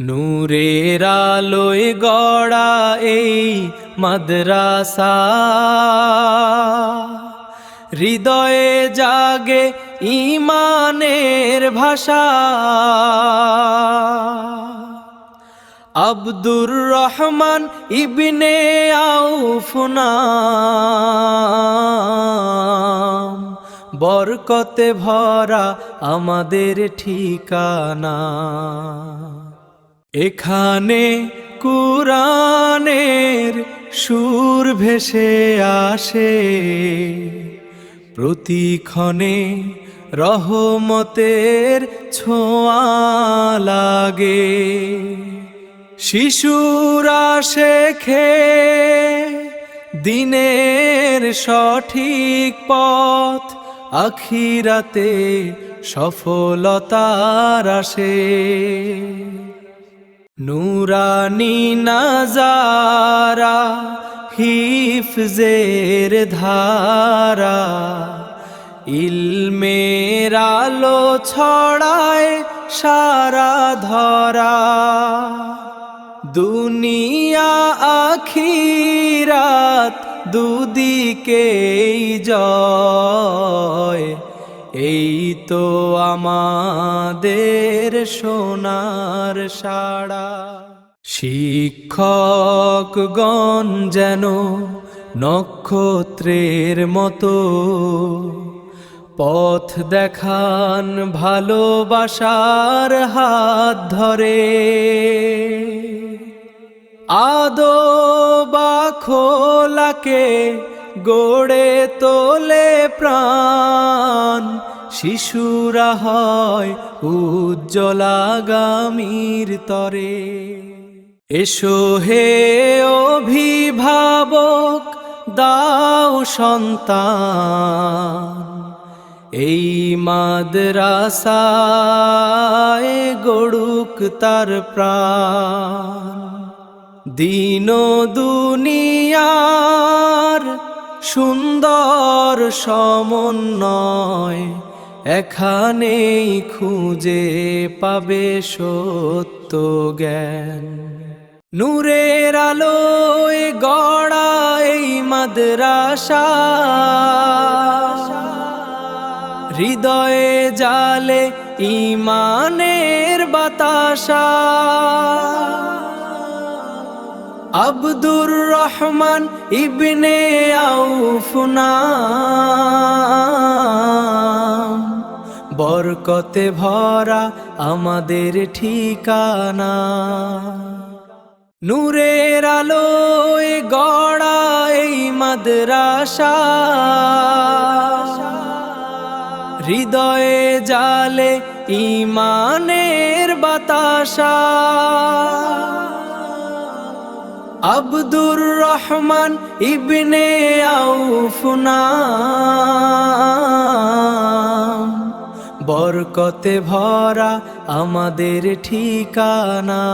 নূরের আলোয় গড়া এই মাদ্রাসা, হৃদয়ে জাগে ঈমানের ভাষা। আব্দুর রহমান ইবনে আউফ নাম, বরকতে ভরা আমাদের ঠিকানা। এখানে কুরআনের সুর ভেসে আসে, প্রতিক্ষণে রহমতের ছোঁয়া লাগে। শিশুরা শেখে দিনের সঠিক পথ, আখিরাতে সফলতার আসে। নূরানী নাজারা হিফজের ধারা, ইলমের আলো ছড়ায় সারা ধরা। দুনিয়া আখিরাত দুদিকেই জয়, এই তো আমাদের সোনার সাড়া। শিক্ষকগণ যেন নক্ষত্রের মতো, পথ দেখান ভালোবাসার হাত ধরে। আদব আখলাকে গড়ে তোলে প্রাণ, শিশুরা হয় উজ্জ্বল আগামীর তরে। এসো হে অভিভাবক, দাও সন্তান, এই মাদ্রাসায় গড়ুক তার প্রাণ। দিন দুনিয়ার সুন্দর সমন্বয়, এখানেই খুঁজে পাবে সত্য জ্ঞান। নূরের আলোয় গড়া এই মাদ্রাসা, হৃদয়ে জালে ঈমানের বাতাসা। আব্দুর রহমান ইবনে আউফ নাম, বরকতে ভরা আমাদের ঠিকানা। নূরের আলোয় গড়া এই মাদ্রাসা, হৃদয়ে জালে ঈমানের বাতাসা। আব্দুর রহমান ইবনে আউফ নাম, বরকতে ভরা আমাদের ঠিকানা।